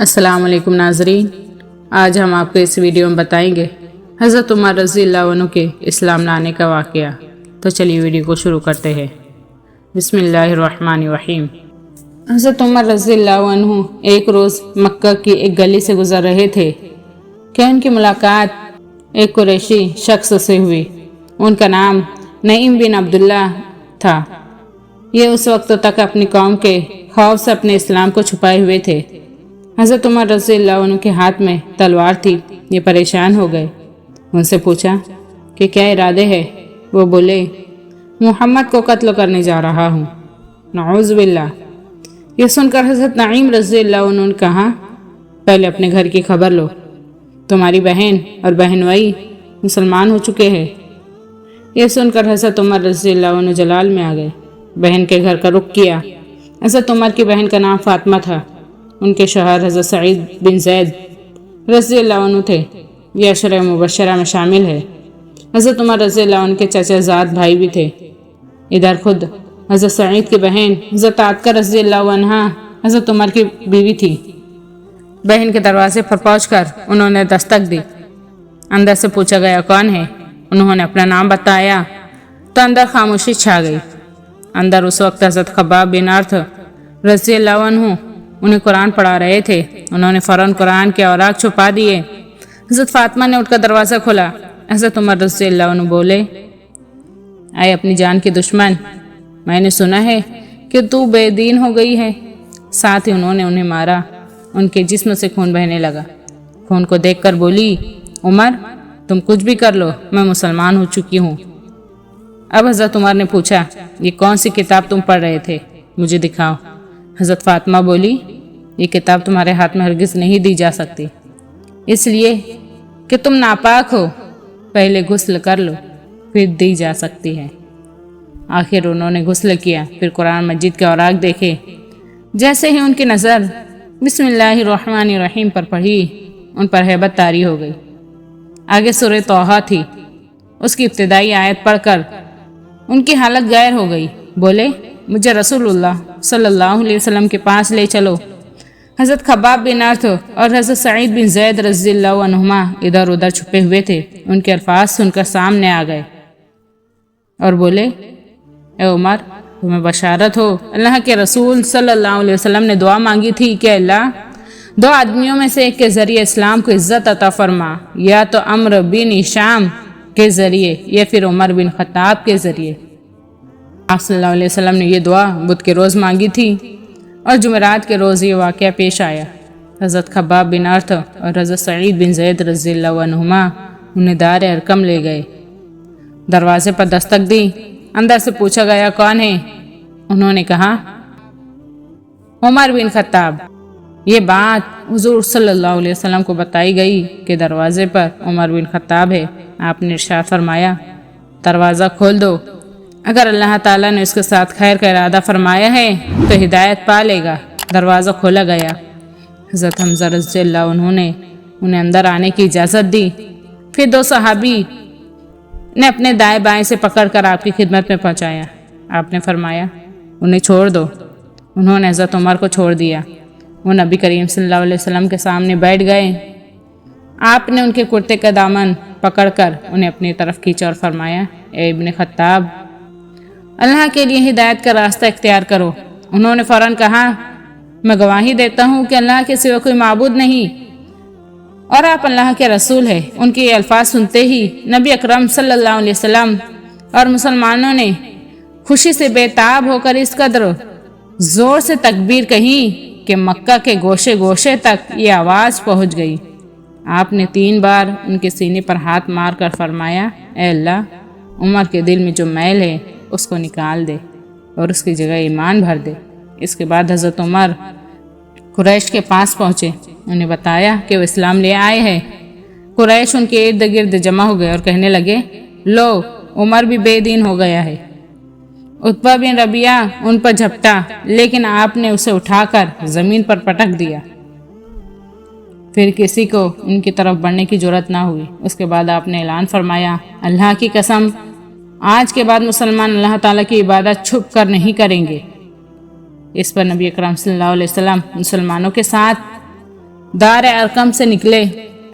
السلام علیکم ناظرین، آج ہم آپ کو اس ویڈیو میں بتائیں گے حضرت عمر رضی اللہ عنہ کے اسلام لانے کا واقعہ۔ تو چلیے ویڈیو کو شروع کرتے ہیں۔ بسم اللہ الرحمن الرحیم۔ حضرت عمر رضی اللہ عنہ ایک روز مکہ کی ایک گلی سے گزر رہے تھے کہ ان کی ملاقات ایک قریشی شخص سے ہوئی۔ ان کا نام نعیم بن عبداللہ تھا۔ یہ اس وقت تک اپنی قوم کے خوف سے اپنے اسلام کو چھپائے ہوئے تھے۔ حضرت عمر رضی اللہ عنہ کے ہاتھ میں تلوار تھی۔ یہ پریشان ہو گئے۔ ان سے پوچھا کہ کیا ارادے ہے؟ وہ بولے، محمد کو قتل کرنے جا رہا ہوں۔ نعوذ باللہ۔ یہ سن کر حضرت نعیم رضی اللہ عنہ نے کہا، پہلے اپنے گھر کی خبر لو۔ تمہاری بہن اور بہن بھائی مسلمان ہو چکے ہیں۔ یہ سن کر حضرت عمر رضی اللہ عنہ جلال میں آ گئے۔ بہن کے گھر کا رخ کیا۔ حضرت عمر کی بہن کا نام فاطمہ تھا۔ ان کے شوہر حضرت سعید بن زید رضی اللہ عنہ تھے۔ یہ عشرہ مبشرہ میں شامل ہے۔ حضرت عمر رضی اللہ عنہ کے چچا زاد بھائی بھی تھے۔ ادھر خود حضرت سعید کی بہن حضرت عاتکہ رضی اللہ عنہا حضرت عمر کی بیوی تھی۔ بہن کے دروازے پر پہنچ کر انہوں نے دستک دی۔ اندر سے پوچھا گیا کون ہے؟ انہوں نے اپنا نام بتایا تو اندر خاموشی چھا گئی۔ اندر اس وقت حضرت خباب بن ارت رضی اللہ عنہ انہیں قرآن پڑھا رہے تھے۔ انہوں نے فوراً قرآن کے اوراق چھپا دیے۔ حضرت فاطمہ نے اٹھ کر دروازہ کھولا۔ حضرت عمر رضی اللہ عنہ بولے، اے اپنی جان کے دشمن، میں نے سنا ہے کہ تو بے دین ہو گئی ہے۔ ساتھ ہی انہوں نے انہیں مارا۔ ان کے جسم سے خون بہنے لگا۔ خون کو دیکھ کر بولی، عمر تم کچھ بھی کر لو، میں مسلمان ہو چکی ہوں۔ اب حضرت عمر نے پوچھا، یہ کون سی کتاب تم پڑھ رہے تھے؟ مجھے دکھاؤ۔ حضرت فاطمہ بولی، یہ کتاب تمہارے ہاتھ میں ہرگز نہیں دی جا سکتی، اس لیے کہ تم ناپاک ہو۔ پہلے غسل کر لو، پھر دی جا سکتی ہے۔ آخر انہوں نے غسل کیا، پھر قرآن مجید کے اوراق دیکھے۔ جیسے ہی ان کی نظر بسم اللہ الرحمن الرحیم پر پڑھی، ان پر ہیبت طاری ہو گئی۔ آگے سورہ طٰہٰ تھی۔ اس کی ابتدائی آیت پڑھ کر ان کی حالت غیر ہو گئی۔ بولے، مجھے رسول اللہ صلی اللہ علیہ وسلم کے پاس لے چلو۔ حضرت خباب بن ارت اور حضرت سعید بن زید رضی اللہ عنہما ادھر ادھر چھپے ہوئے تھے۔ ان کے الفاظ سن کر سامنے آ گئے اور بولے، اے عمر تمہیں بشارت ہو، اللہ کے رسول صلی اللہ علیہ وسلم نے دعا مانگی تھی کہ اللہ دو آدمیوں میں سے ایک کے ذریعے اسلام کو عزت عطا فرما، یا تو عمرو بن ہشام کے ذریعے یا پھر عمر بن خطاب کے ذریعے۔ آپ صلی اللہ علیہ وسلم نے یہ دعا بدھ کے روز مانگی تھی اور جمعرات کے روز یہ واقعہ پیش آیا۔ حضرت خباب بن ارت اور حضرت سعید بن زید رضی اللہ عنہما انہیں دار ارقم لے گئے۔ دروازے پر دستک دی۔ اندر سے پوچھا گیا کون ہے؟ انہوں نے کہا، عمر بن خطاب۔ یہ بات حضور صلی اللہ علیہ وسلم کو بتائی گئی کہ دروازے پر عمر بن خطاب ہے۔ آپ نے ارشاد فرمایا، دروازہ کھول دو، اگر اللہ تعالیٰ نے اس کے ساتھ خیر کا ارادہ فرمایا ہے تو ہدایت پا لے گا۔ دروازہ کھولا گیا۔ حضرت حمزہ رضی اللہ عنہ نے انہیں اندر آنے کی اجازت دی۔ پھر دو صحابی نے اپنے دائیں بائیں سے پکڑ کر آپ کی خدمت میں پہنچایا۔ آپ نے فرمایا، انہیں چھوڑ دو۔ انہوں نے حضرت عمر کو چھوڑ دیا۔ وہ نبی کریم صلی اللہ علیہ وسلم کے سامنے بیٹھ گئے۔ آپ نے ان کے کرتے کا دامن پکڑ کر انہیں اپنی طرف کھینچا اور فرمایا، اے ابن خطاب، اللہ کے لیے ہدایت کا راستہ اختیار کرو۔ انہوں نے فوراً کہا، میں گواہی دیتا ہوں کہ اللہ کے سوا کوئی معبود نہیں اور آپ اللہ کے رسول ہیں۔ ان کے یہ الفاظ سنتے ہی نبی اکرم صلی اللہ علیہ وسلم اور مسلمانوں نے خوشی سے بے تاب ہو کر اس قدر زور سے تکبیر کہی کہ مکہ کے گوشے گوشے تک یہ آواز پہنچ گئی۔ آپ نے 3 بار ان کے سینے پر ہاتھ مار کر فرمایا، اے اللہ، عمر کے دل میں جو میل ہے اس کو نکال دے اور اس کی جگہ ایمان بھر دے۔ اس کے بعد حضرت عمر قریش کے پاس پہنچے۔ انہیں بتایا کہ وہ اسلام لے آئے ہیں۔ قریش ان کے ارد گرد جمع ہو گئے اور کہنے لگے، لو، عمر بھی بے دین ہو گیا ہے۔ عتبہ بن ربیعہ ان پر جھپٹا، لیکن آپ نے اسے اٹھا کر زمین پر پٹک دیا۔ پھر کسی کو ان کی طرف بڑھنے کی جرأت نہ ہوئی۔ اس کے بعد آپ نے اعلان فرمایا، اللہ کی قسم، آج کے بعد مسلمان اللہ تعالیٰ کی عبادت چھپ کر نہیں کریں گے۔ اس پر نبی اکرم صلی اللہ علیہ وسلم مسلمانوں کے ساتھ دار ارقم سے نکلے۔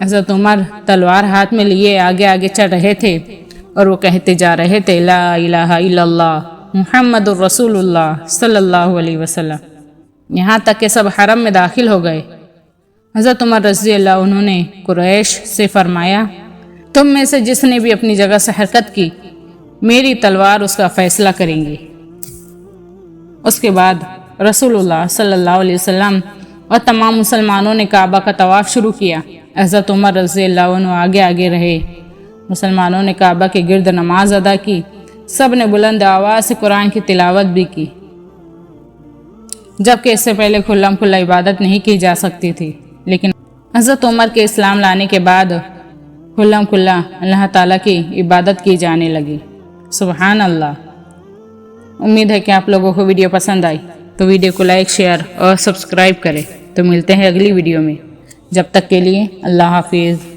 حضرت عمر تلوار ہاتھ میں لیے آگے آگے چل رہے تھے اور وہ کہتے جا رہے تھے لا الہ الا اللہ محمد الرسول اللہ صلی اللہ علیہ وسلم، یہاں تک کہ سب حرم میں داخل ہو گئے۔ حضرت عمر رضی اللہ عنہ نے قریش سے فرمایا تم میں سے جس نے بھی اپنی جگہ سے حرکت کی میری تلوار اس کا فیصلہ کریں گی۔ اس کے بعد رسول اللہ صلی اللہ علیہ وسلم اور تمام مسلمانوں نے کعبہ کا طواف شروع کیا۔ حضرت عمر رضی اللہ عنہ آگے آگے رہے۔ مسلمانوں نے کعبہ کے گرد نماز ادا کی، سب نے بلند آواز سے قرآن کی تلاوت بھی کی، جبکہ اس سے پہلے کھلم کھلا عبادت نہیں کی جا سکتی تھی، لیکن حضرت عمر کے اسلام لانے کے بعد کھلم کھلا اللہ تعالیٰ کی عبادت کی جانے لگی۔ سبحان اللہ۔ امید ہے کہ آپ لوگوں کو ویڈیو پسند آئی، تو ویڈیو کو لائک، شیئر اور سبسکرائب کریں۔ تو ملتے ہیں اگلی ویڈیو میں، جب تک کے لیے اللہ حافظ۔